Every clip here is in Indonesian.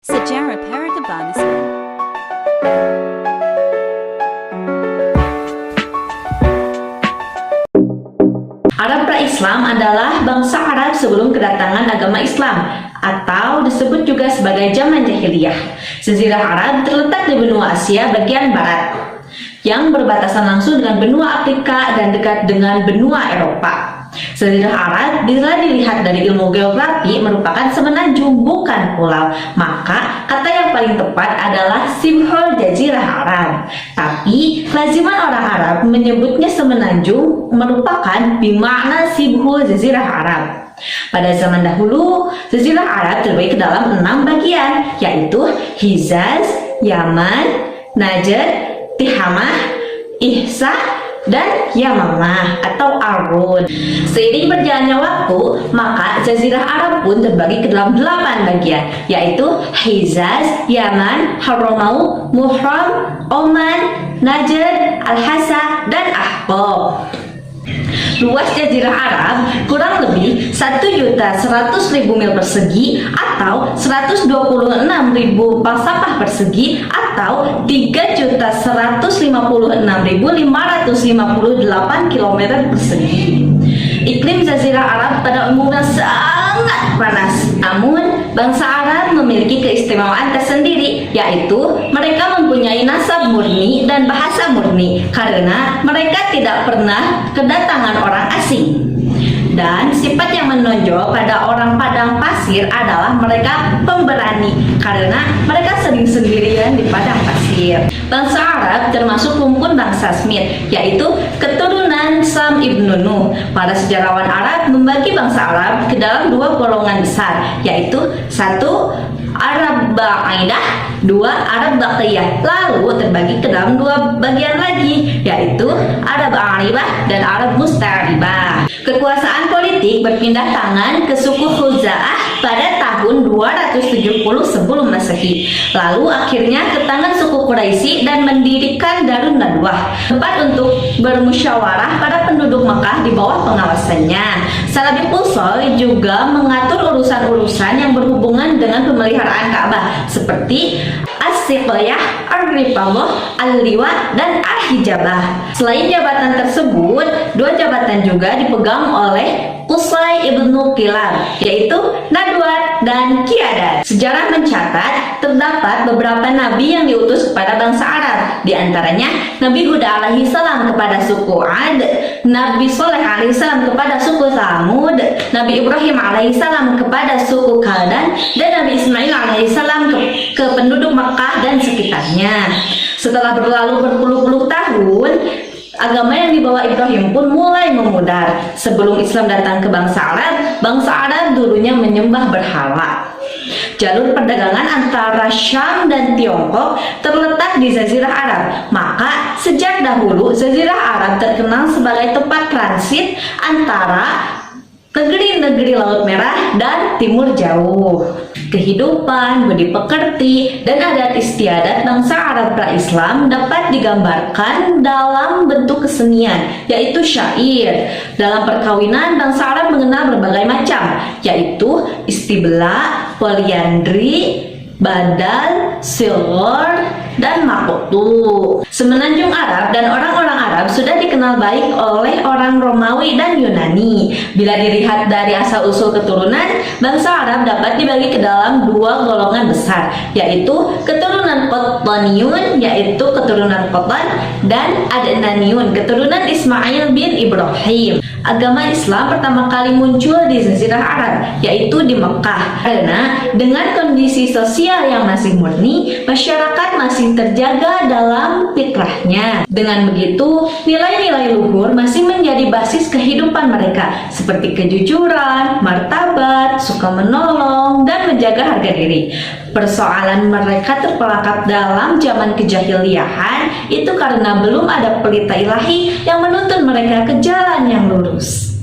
Sejarah Peradaban Islam. Arab pra-Islam adalah bangsa Arab sebelum kedatangan agama Islam, atau disebut juga sebagai zaman jahiliyah. Jazirah Arab terletak di benua Asia bagian barat, yang berbatasan langsung dengan benua Afrika dan dekat dengan benua Eropa. Jazirah Arab bila dilihat dari ilmu geografi merupakan semenanjung bukan pulau, maka kata yang paling tepat adalah Shibhul Jazirah Arab. Tapi laziman orang Arab menyebutnya semenanjung merupakan bermakna Shibhul Jazirah Arab. Pada zaman dahulu, Jazirah Arab terbagi ke dalam 6 bagian, yaitu Hijaz, Yaman, Najd, Tihamah, Ihsa, dan Yamamah atau Arud. Seiring berjalannya waktu, maka Jazirah Arab pun terbagi ke dalam 8 bagian, yaitu Hijaz, Yaman, Hadramaut, Muhram, Oman, Najd, Al-Hasa, dan Ahqaf. Luas Jazirah Arab kurang lebih 1.100.000 mil persegi atau 126.000 pasapah persegi atau 3.156.558 km persegi. Iklim Jazirah Arab pada umumnya sangat panas, namun bangsa Arab memiliki keistimewaan tersendiri, yaitu mereka mempunyai nasab murni dan bahasa murni karena mereka tidak pernah kedatangan orang asing. Dan sifat yang menonjol pada orang padang pasir adalah mereka pemberani karena mereka sering sendirian di padang pasir. Bangsa Arab termasuk rumpun bangsa Smith, yaitu keturunan Sam ibnu Nuh. Para sejarawan Arab membagi bangsa Arab ke dalam 2 golongan besar, yaitu 1. Arab Ba'idah, 2. Arab Baqiyah. Lalu terbagi ke dalam 2 bagian lagi, yaitu Arab Aribah dan Arab Musta'ribah. Kekuasaan politik berpindah tangan ke suku Khuza'ah pada tahun 270 sebelum Masehi. Lalu akhirnya ke tangan suku Quraisy dan mendirikan Darun Nadwah, tempat untuk bermusyawarah para penduduk Mekah di bawah pengawasannya. Salabib Usul juga mengatur urusan-urusan yang berhubungan dengan pemeliharaan Ka'bah seperti As-Siqayah, Ar-Rifallah, Al-Liwa, dan Al-Hijabah. Selain jabatan tersebut, 2 jabatan juga dipegang oleh Qusay ibnu Kilab, yaitu Nadwat dan Qiyadat. Sejarah mencatat terdapat beberapa nabi yang diutus kepada bangsa Arab, di antaranya Nabi Hud alaihi salam kepada suku Ad, Nabi Soleh alaihi salam kepada suku Thamud, Nabi Ibrahim alaihi salam kepada suku Kaldan, dan Nabi Ismail alaihi salam ke penduduk Makkah dan sekitarnya. Setelah berlalu berpuluh-puluh tahun, agama yang dibawa Ibrahim pun mulai memudar. Sebelum Islam datang ke bangsa Arab dulunya menyembah berhala. Jalur perdagangan antara Syam dan Tiongkok terletak di Jazirah Arab. Maka sejak dahulu Jazirah Arab terkenal sebagai tempat transit antara negeri-negeri Laut Merah dan Timur Jauh. Kehidupan, budi pekerti, dan adat istiadat bangsa Arab pra-Islam dapat digambarkan dalam bentuk kesenian, yaitu syair. Dalam perkawinan, bangsa Arab mengenal berbagai macam, yaitu istibla, poliandri, badal, silghar, dan makutu. Semenanjung Arab dan orang-orang Arab sudah dikenal baik oleh orang Romawi dan Yunani. Bila dilihat dari asal-usul keturunan, bangsa Arab dapat dibagi ke dalam 2 golongan besar, yaitu keturunan Qattaniyun, yaitu keturunan Qattan, dan Adnaniyun, keturunan Ismail bin Ibrahim. Agama Islam pertama kali muncul di Jazirah Arab, yaitu di Mekah, karena dengan kondisi sosial yang masih murni, masyarakat masih terjaga dalam fitrahnya. Dengan begitu, nilai-nilai luhur masih menjadi basis kehidupan mereka, seperti kejujuran, martabat, suka menolong, dan menjaga harga diri. Persoalan mereka terperangkap dalam zaman kejahiliahan itu karena belum ada pelita ilahi yang menuntun mereka ke jalan yang lurus.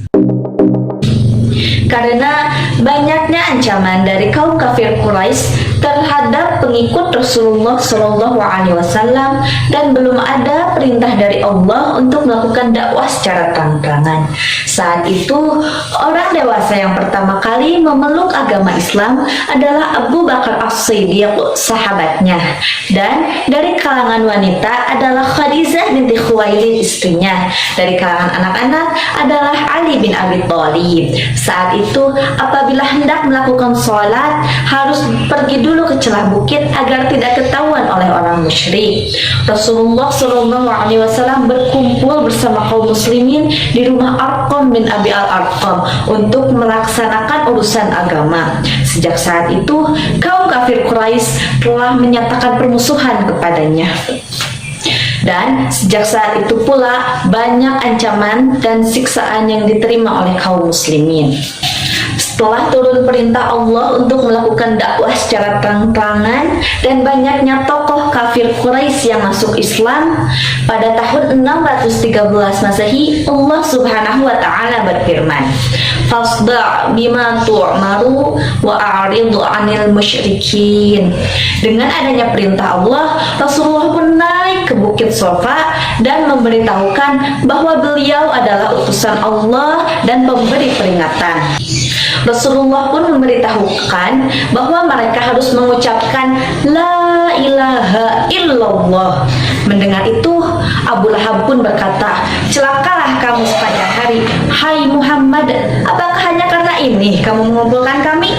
Karena banyaknya ancaman dari kaum kafir Quraisy terhadap pengikut Rasulullah Shallallahu Alaihi Wasallam dan belum ada perintah dari Allah untuk melakukan dakwah secara terang-terangan. Saat itu orang dewasa yang pertama kali memeluk agama Islam adalah Abu Bakar As-Siddiq, sahabatnya, dan dari kalangan wanita adalah Khadijah binti Khuwailid, istrinya. Dari kalangan anak-anak adalah Ali bin Abi Thalib. Saat itu apabila hendak melakukan sholat harus pergi dulu ke celah bukit agar tidak ketahuan oleh orang musyrik. Rasulullah Shallallahu Alaihi Wasallam berkumpul bersama kaum muslimin di rumah Arqam bin Abi Al-Arqam untuk melaksanakan urusan agama. Sejak saat itu kaum kafir Quraisy telah menyatakan permusuhan kepadanya. Dan sejak saat itu pula banyak ancaman dan siksaan yang diterima oleh kaum muslimin. Setelah turun perintah Allah untuk melakukan dakwah secara terang-terangan dan banyaknya tokoh kafir Quraisy yang masuk Islam, pada tahun 613 Masehi Allah Subhanahu wa taala berfirman, "Fasda' bima tu'maru wa a'ridu 'anil musyrikin." Dengan adanya perintah Allah, Rasulullah pun naik ke Bukit Sofa dan memberitahukan bahwa beliau adalah utusan Allah dan pemberi peringatan. Rasulullah pun memberitahukan bahwa mereka harus mengucapkan La ilaha illallah. Mendengar itu, Abu Lahab pun berkata, "Celakalah kamu sepanjang hari, hai Muhammad, apakah hanya karena ini kamu mengumpulkan kami?"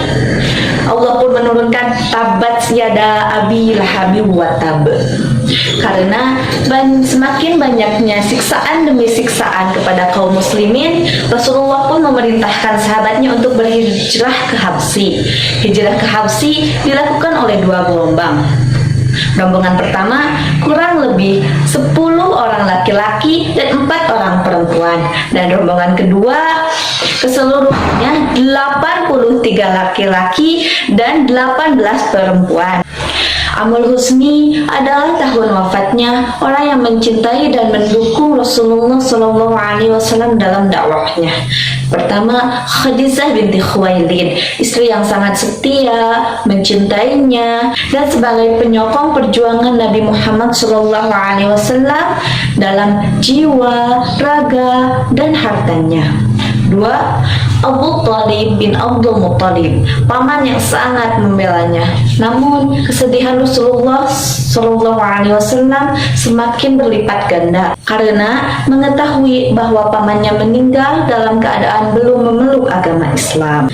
Allah pun menurunkan tabat yada Abi Lahab wa tab. Karena semakin banyaknya siksaan demi siksaan kepada kaum muslimin, Rasulullah pun memerintahkan sahabatnya untuk berhijrah ke Habsyi. Hijrah ke Habsyi dilakukan oleh dua gelombang. Rombongan pertama kurang lebih 10 orang laki-laki dan 4 orang perempuan, dan rombongan kedua keseluruhannya 83 laki-laki dan 18 perempuan. Amul Husni adalah tahun wafatnya orang yang mencintai dan mendukung Rasulullah Shallallahu Alaihi Wasallam dalam dakwahnya. Pertama, Khadijah binti Khuwailid, istri yang sangat setia, mencintainya, dan sebagai penyokong perjuangan Nabi Muhammad Shallallahu Alaihi Wasallam dalam jiwa, raga, dan hartanya. Dua, Abu Thalib bin Abdul Muttalib, paman yang sangat membelanya. Namun kesedihan Rasulullah Shallallahu Alaihi Wasallam semakin berlipat ganda karena mengetahui bahwa pamannya meninggal dalam keadaan belum memeluk agama Islam.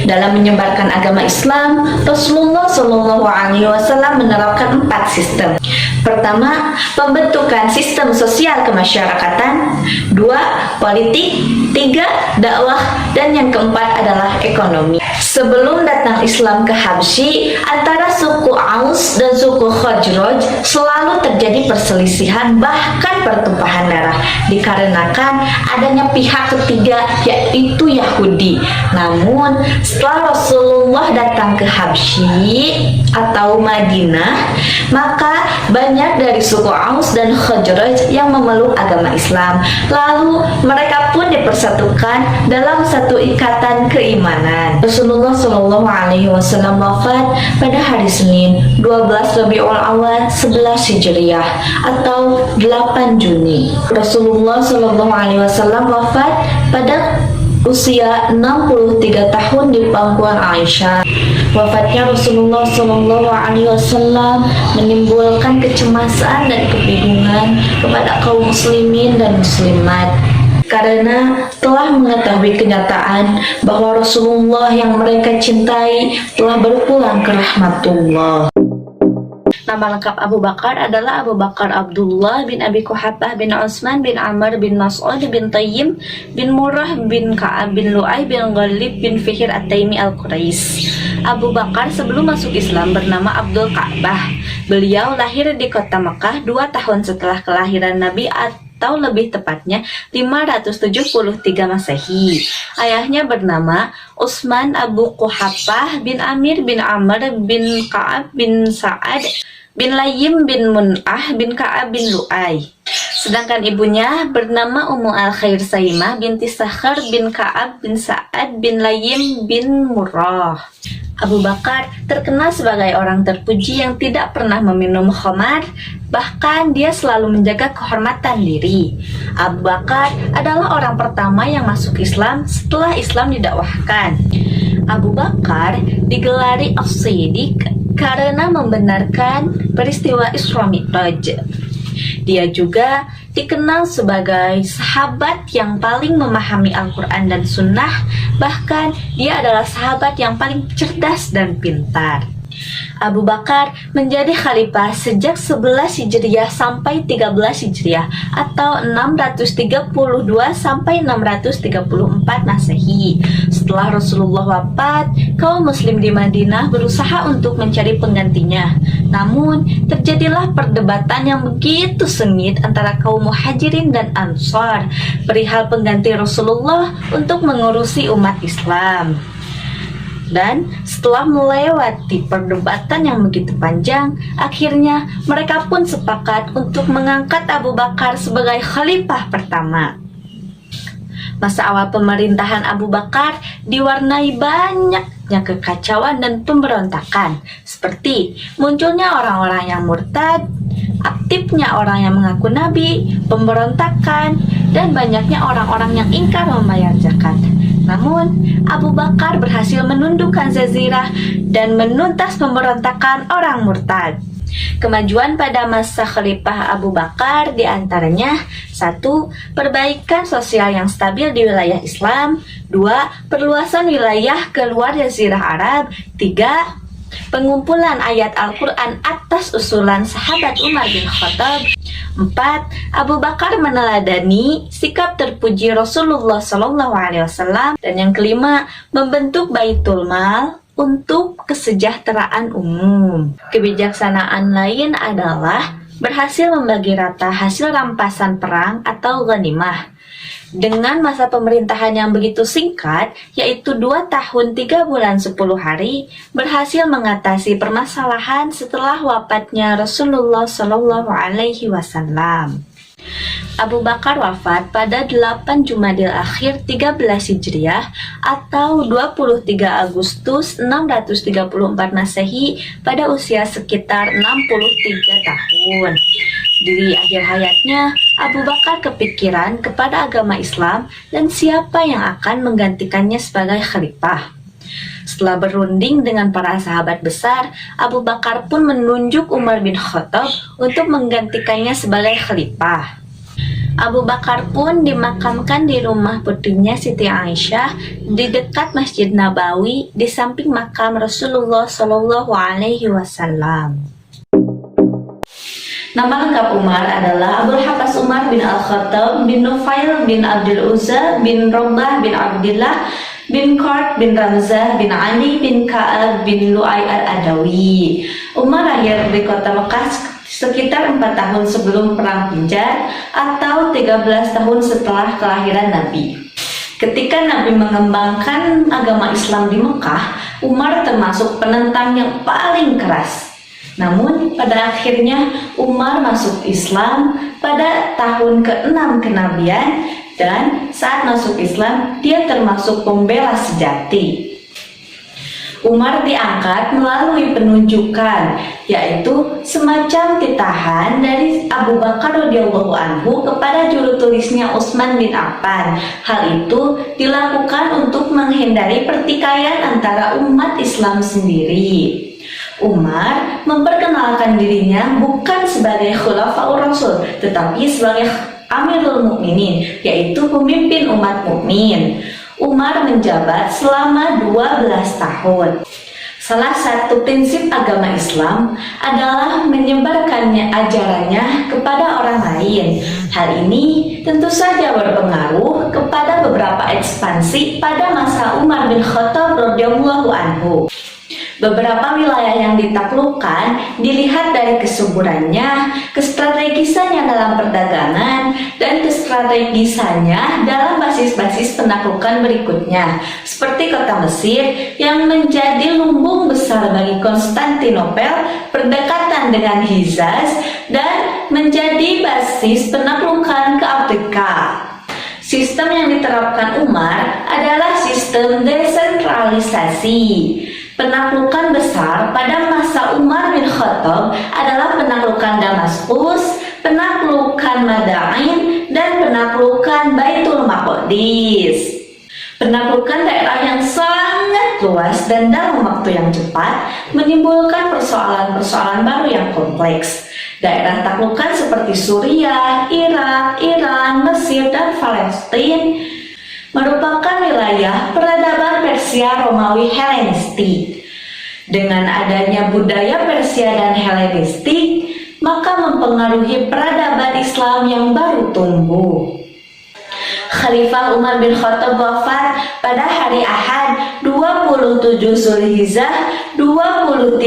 Dalam menyebarkan agama Islam, Rasulullah Shallallahu Alaihi Wasallam menerapkan 4 sistem. Pertama, pembentukan sistem sosial kemasyarakatan. 2, politik. 3, dakwah. Dan yang keempat adalah ekonomi. Sebelum datang Islam ke Habsyi, antara suku Aus dan suku Khazraj selalu terjadi perselisihan, bahkan pertumpahan darah, dikarenakan adanya pihak ketiga, yaitu Yahudi. Namun setelah Rasulullah datang ke Habsyi atau Madinah, maka banyak dari suku Aus dan Khazraj yang memeluk agama Islam. Lalu mereka pun dipersatukan dalam satu ikatan keimanan. Rasulullah Shallallahu Alaihi Wasallam wafat pada hari Senin 12 Rabiul Awal 11 Hijriah atau 8 Juni. Rasulullah Shallallahu Alaihi Wasallam wafat pada usia 63 tahun di pangkuan Aisyah. Wafatnya Rasulullah Shallallahu Alaihi Wasallam menimbulkan kecemasan dan kebingungan kepada kaum muslimin dan muslimat, karena telah mengetahui kenyataan bahwa Rasulullah yang mereka cintai telah berpulang ke rahmatullah. Nama lengkap Abu Bakar adalah Abu Bakar Abdullah bin Abi Quhafah bin Utsman bin Amr bin Mas'ud bin Tayyim bin Murrah bin Ka'ab bin Lu'ay bin Ghalib bin Fihr At-Taimi Al-Quraisy. Abu Bakar sebelum masuk Islam bernama Abdul Ka'bah. Beliau lahir di kota Mekah 2 tahun setelah kelahiran Nabi, atau lebih tepatnya 573 Masehi. Ayahnya bernama Utsman Abu Quhafah bin Amir bin Amr bin Ka'ab bin Sa'ad bin Layyim bin Mun'ah bin Ka'ab bin Lu'ay. Sedangkan ibunya bernama Ummu Al-Khair Saimah binti Sakhar bin Ka'ab bin Sa'ad bin Layyim bin Murrah. Abu Bakar terkenal sebagai orang terpuji yang tidak pernah meminum khamar, bahkan dia selalu menjaga kehormatan diri. Abu Bakar adalah orang pertama yang masuk Islam setelah Islam didakwahkan. Abu Bakar digelari As-Siddiq karena membenarkan peristiwa Isra Mi'raj. Dia juga dikenal sebagai sahabat yang paling memahami Al-Quran dan Sunnah. Bahkan dia adalah sahabat yang paling cerdas dan pintar. Abu Bakar menjadi khalifah sejak 11 Hijriah sampai 13 Hijriah atau 632 sampai 634 Masehi. Setelah Rasulullah wafat, kaum muslim di Madinah berusaha untuk mencari penggantinya. Namun, terjadilah perdebatan yang begitu sengit antara kaum Muhajirin dan Ansar perihal pengganti Rasulullah untuk mengurusi umat Islam. Dan setelah melewati perdebatan yang begitu panjang, akhirnya mereka pun sepakat untuk mengangkat Abu Bakar sebagai khalifah pertama. Masa awal pemerintahan Abu Bakar diwarnai banyaknya kekacauan dan pemberontakan, seperti munculnya orang-orang yang murtad, aktifnya orang yang mengaku nabi, pemberontakan, dan banyaknya orang-orang yang ingkar membayar zakat. Namun, Abu Bakar berhasil menundukkan Jazirah dan menuntas pemberontakan orang murtad. Kemajuan pada masa Khalifah Abu Bakar diantaranya 1. Perbaikan sosial yang stabil di wilayah Islam. 2. Perluasan wilayah keluar Jazirah Arab. 3. Pengumpulan ayat Al-Quran atas usulan sahabat Umar bin Khattab. 4. Abu Bakar meneladani sikap terpuji Rasulullah SAW. Dan yang kelima, membentuk Baitul Mal untuk kesejahteraan umum. Kebijaksanaan lain adalah berhasil membagi rata hasil rampasan perang atau ghanimah. Dengan masa pemerintahan yang begitu singkat, yaitu 2 tahun 3 bulan 10 hari, berhasil mengatasi permasalahan setelah wafatnya Rasulullah SAW. Abu Bakar wafat pada 8 Jumadil Akhir 13 Hijriah atau 23 Agustus 634 Masehi pada usia sekitar 63 tahun. Di akhir hayatnya, Abu Bakar kepikiran kepada agama Islam dan siapa yang akan menggantikannya sebagai khalifah. Setelah berunding dengan para sahabat besar, Abu Bakar pun menunjuk Umar bin Khattab untuk menggantikannya sebagai khalifah. Abu Bakar pun dimakamkan di rumah putrinya Siti Aisyah di dekat Masjid Nabawi di samping makam Rasulullah SAW. Nama lengkap Umar adalah Abul Habbas Umar bin Al-Khattab bin Nufail bin Abdul Uzza bin Rabah bin Abdillah bin Qard bin Ramzah bin Ali bin Ka'ab bin Lu'ay al-Adawi. Umar lahir di kota Mekah sekitar 4 tahun sebelum Perang Pinjar atau 13 tahun setelah kelahiran Nabi. Ketika Nabi mengembangkan agama Islam di Mekah, Umar termasuk penentang yang paling keras. Namun pada akhirnya Umar masuk Islam pada tahun ke-6 kenabian, dan saat masuk Islam dia termasuk pembela sejati. Umar diangkat melalui penunjukan, yaitu semacam titahan dari Abu Bakar radhiyallahu anhu kepada juru tulisnya Utsman bin Affan. Hal itu dilakukan untuk menghindari pertikaian antara umat Islam sendiri. Umar memperkenalkan dirinya bukan sebagai Khulafaur Rasul, tetapi sebagai Amirul Mukminin, yaitu pemimpin umat mukmin. Umar menjabat selama 12 tahun. Salah satu prinsip agama Islam adalah menyebarkannya ajarannya kepada orang lain. Hal ini tentu saja berpengaruh kepada beberapa ekspansi pada masa Umar bin Khattab radhiyallahu anhu. Beberapa wilayah yang ditaklukkan dilihat dari kesuburannya, kestrategisannya dalam perdagangan, dan kestrategisannya dalam basis-basis penaklukan berikutnya, seperti kota Mesir yang menjadi lumbung besar bagi Konstantinopel, berdekatan berbatasan dengan Hijaz dan menjadi basis penaklukan ke Afrika. Sistem yang diterapkan Umar adalah sistem desentralisasi. Penaklukan besar pada masa Umar bin Khattab adalah penaklukan Damaskus, penaklukan Madain, dan penaklukan Baitul Maqdis. Penaklukan daerah yang sangat luas dan dalam waktu yang cepat menimbulkan persoalan-persoalan baru yang kompleks. Daerah taklukan seperti Suriah, Irak, Iran, Mesir, dan Palestina merupakan wilayah peradaban Persia Romawi Helenistik. Dengan adanya budaya Persia dan Helenistik, maka mempengaruhi peradaban Islam yang baru tumbuh. Khalifah Umar bin Khattab wafat pada hari Ahad 27 Zulhijjah 23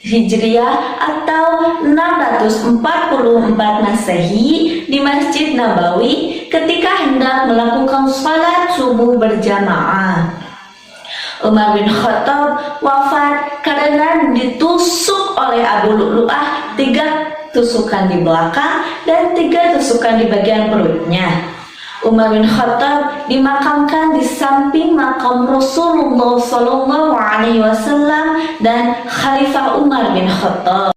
Hijriah atau 644 Masehi di Masjid Nabawi ketika hendak melakukan salat subuh berjamaah. Umar bin Khattab wafat karena ditusuk oleh Abu Lu'lu'ah 3 tusukan di belakang dan 3 tusukan di bagian perutnya. Umar bin Khattab dimakamkan di samping makam Rasulullah SAW dan Khalifah Umar bin Khattab.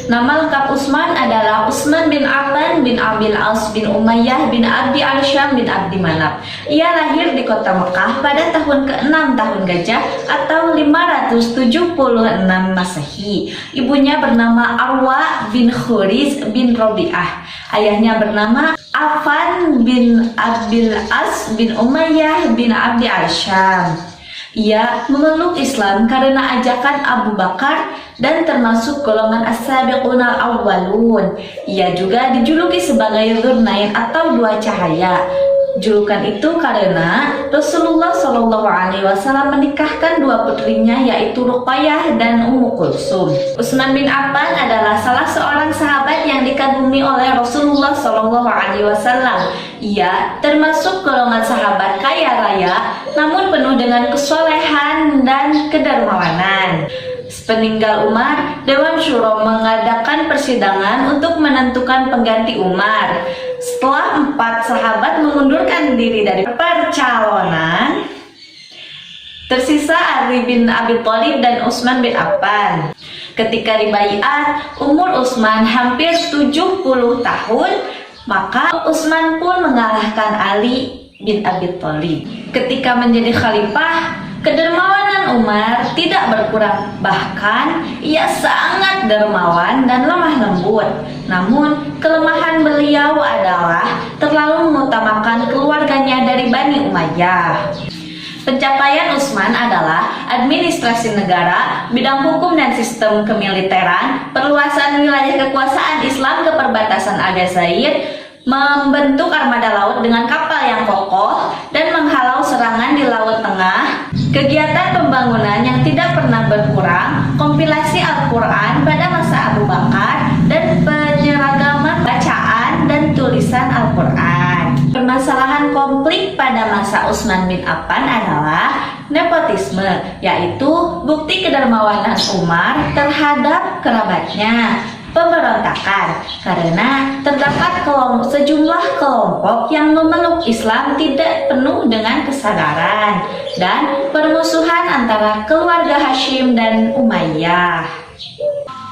Nama lengkap Utsman adalah Utsman bin Affan bin Abil As bin Umayyah bin Abdi Al-Syam bin Abdi Manaf. Ia lahir di kota Mekah pada tahun ke-6 tahun Gajah atau 576 Masehi. Ibunya bernama Arwa bin Khuriz bin Robi'ah. Ayahnya bernama Affan bin Abil As bin Umayyah bin Abdi Al-Syam. Ia memeluk Islam karena ajakan Abu Bakar dan termasuk golongan as-sabiqun al-awwalun. Ia juga dijuluki sebagai Dzurnain atau dua cahaya. Julukan itu karena Rasulullah SAW menikahkan 2 putrinya yaitu Ruqayyah dan Ummu Kulsum. Utsman bin Affan adalah salah seorang sahabat yang dikagumi oleh Rasulullah SAW. Ia termasuk golongan sahabat kaya raya namun penuh dengan kesolehan dan kedermawanan. Sepeninggal Umar, Dewan Syuro mengadakan persidangan untuk menentukan pengganti Umar. Setelah 4 sahabat mengundurkan diri dari percalonan, tersisa Ali bin Abi Thalib dan Utsman bin Affan. Ketika dibaiat, umur Utsman hampir 70 tahun, maka Utsman pun mengalahkan Ali bin Abi Thalib. Ketika menjadi khalifah, kedermawanan Umar tidak berkurang, bahkan ia sangat dermawan dan lemah lembut. Namun, kelemahan beliau adalah terlalu mengutamakan keluarganya dari Bani Umayyah. Pencapaian Utsman adalah administrasi negara, bidang hukum dan sistem kemiliteran, perluasan wilayah kekuasaan Islam ke perbatasan Aljazair, membentuk armada laut dengan kapal yang kokoh, dan menghalau serangan di Laut Tengah, kegiatan pembangunan yang tidak pernah berkurang, kompilasi Al-Quran pada masa Abu Bakar, dan penyeragaman bacaan dan tulisan Al-Quran. Permasalahan konflik pada masa Utsman bin Affan adalah nepotisme, yaitu bukti kedermawanan Umar terhadap kerabatnya. Pemberontakan, karena terdapat sejumlah kelompok yang memeluk Islam tidak penuh dengan kesadaran, dan permusuhan antara keluarga Hashim dan Umayyah.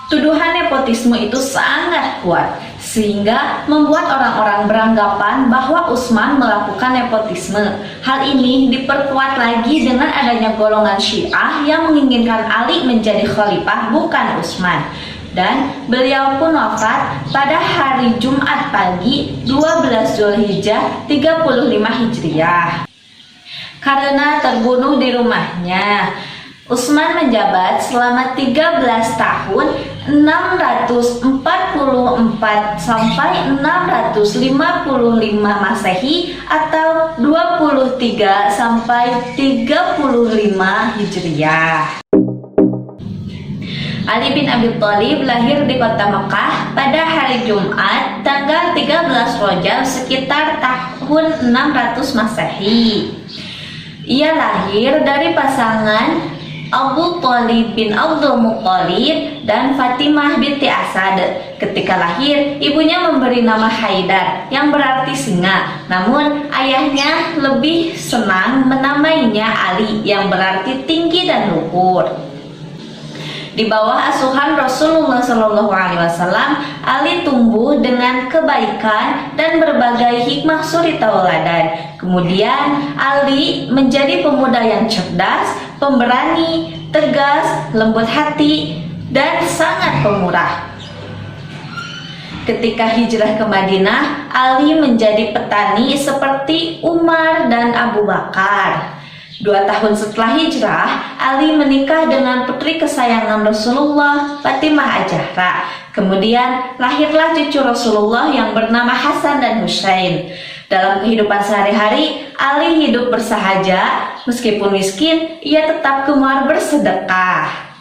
Tuduhan nepotisme itu sangat kuat, sehingga membuat orang-orang beranggapan bahwa Utsman melakukan nepotisme. Hal ini diperkuat lagi dengan adanya golongan Syiah yang menginginkan Ali menjadi khalifah bukan Utsman. Dan beliau pun wafat pada hari Jumat pagi 12 Zulhijjah 35 Hijriah karena terbunuh di rumahnya. Utsman menjabat selama 13 tahun 644 sampai 655 Masehi atau 23 sampai 35 Hijriah. Ali bin Abi Thalib lahir di kota Mekah pada hari Jumat tanggal 13 Rajab sekitar tahun 600 Masehi. Ia lahir dari pasangan Abu Thalib bin Abdul Muthalib, dan Fatimah binti Asad. Ketika lahir, ibunya memberi nama Haidar yang berarti singa. Namun ayahnya lebih senang menamainya Ali yang berarti tinggi dan luhur. Di bawah asuhan Rasulullah SAW, Ali tumbuh dengan kebaikan dan berbagai hikmah suri tauladan. Kemudian Ali menjadi pemuda yang cerdas, pemberani, tegas, lembut hati, dan sangat pemurah. Ketika hijrah ke Madinah, Ali menjadi petani seperti Umar dan Abu Bakar. 2 tahun setelah hijrah, Ali menikah dengan putri kesayangan Rasulullah, Fatimah Az-Zahra. Kemudian lahirlah cucu Rasulullah yang bernama Hasan dan Husain. Dalam kehidupan sehari-hari, Ali hidup bersahaja. Meskipun miskin, ia tetap gemar bersedekah.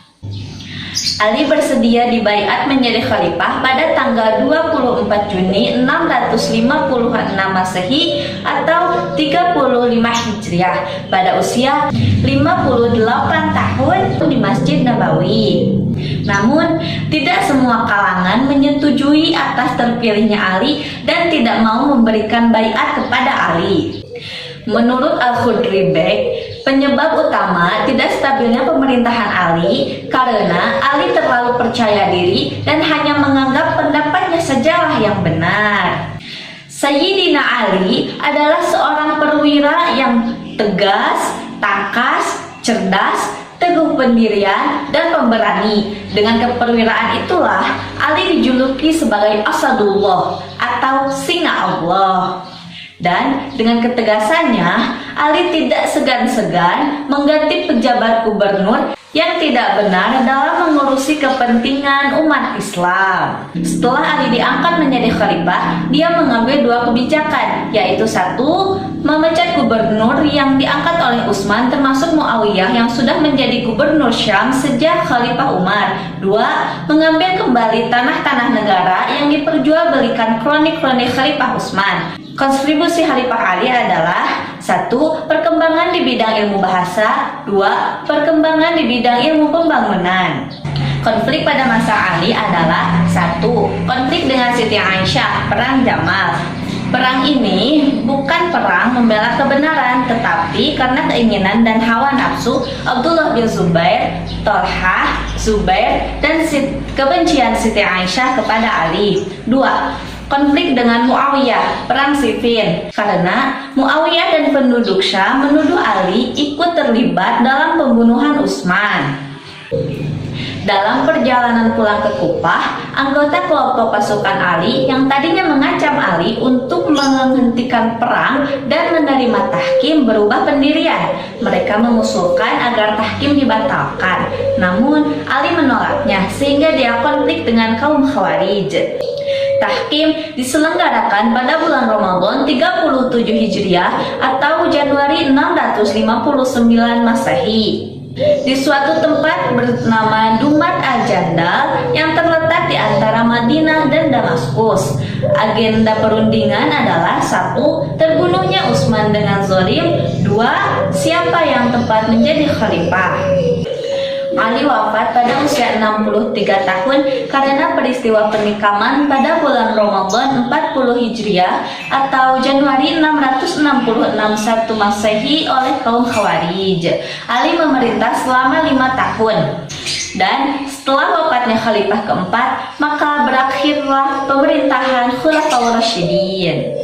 Ali bersedia dibaiat menjadi khalifah pada tanggal 24 Juni 656 Masehi atau 35 Hijriah pada usia 58 tahun di Masjid Nabawi. Namun, tidak semua kalangan menyetujui atas terpilihnya Ali dan tidak mau memberikan baiat kepada Ali. Menurut Al-Khudri Beg, penyebab utama tidak stabilnya pemerintahan Ali karena Ali terlalu percaya diri dan hanya menganggap pendapatnya sajalah yang benar. Sayyidina Ali adalah seorang perwira yang tegas, tangkas, cerdas, teguh pendirian, dan pemberani. Dengan keperwiraan itulah Ali dijuluki sebagai Asadullah atau singa Allah. Dan dengan ketegasannya, Ali tidak segan-segan mengganti pejabat gubernur yang tidak benar dalam mengurusi kepentingan umat Islam. Setelah Ali diangkat menjadi khalifah, dia mengambil 2 kebijakan, yaitu 1. Memecat gubernur yang diangkat oleh Utsman termasuk Muawiyah yang sudah menjadi gubernur Syam sejak Khalifah Umar. 2. Mengambil kembali tanah-tanah negara yang diperjualbelikan kroni-kroni Khalifah Utsman. Kontribusi Khalifah Ali adalah 1. Perkembangan di bidang ilmu bahasa. 2. Perkembangan di bidang ilmu pembangunan. Konflik pada masa Ali adalah 1. Konflik dengan Siti Aisyah, perang Jamal. Perang ini bukan perang membela kebenaran, tetapi karena keinginan dan hawa nafsu Abdullah bin Zubair, Tolhah, Zubair, dan kebencian Siti Aisyah kepada Ali. 2. Konflik dengan Muawiyah, perang Siffin, karena Muawiyah dan penduduk Syam menuduh Ali ikut terlibat dalam pembunuhan Utsman. Dalam perjalanan pulang ke Kufah, anggota kelompok pasukan Ali yang tadinya mengancam Ali untuk menghentikan perang dan menerima tahkim berubah pendirian. Mereka mengusulkan agar tahkim dibatalkan. Namun Ali menolaknya sehingga dia konflik dengan kaum Khawarij. Tahkim diselenggarakan pada bulan Ramadan 37 Hijriah atau Januari 659 Masehi. Di suatu tempat bernama Dumat Al-Jandal yang terletak di antara Madinah dan Damaskus. Agenda perundingan adalah 1. Terbunuhnya Utsman dengan zalim. 2. Siapa yang tepat menjadi khalifah. Ali wafat pada usia 63 tahun karena peristiwa penikaman pada bulan Ramadan 40 Hijriah atau Januari 666 1 Masehi oleh kaum Khawarij. Ali memerintah selama 5 tahun. Dan setelah wafatnya khalifah keempat, maka berakhirlah pemerintahan Khulafaur Rasyidin.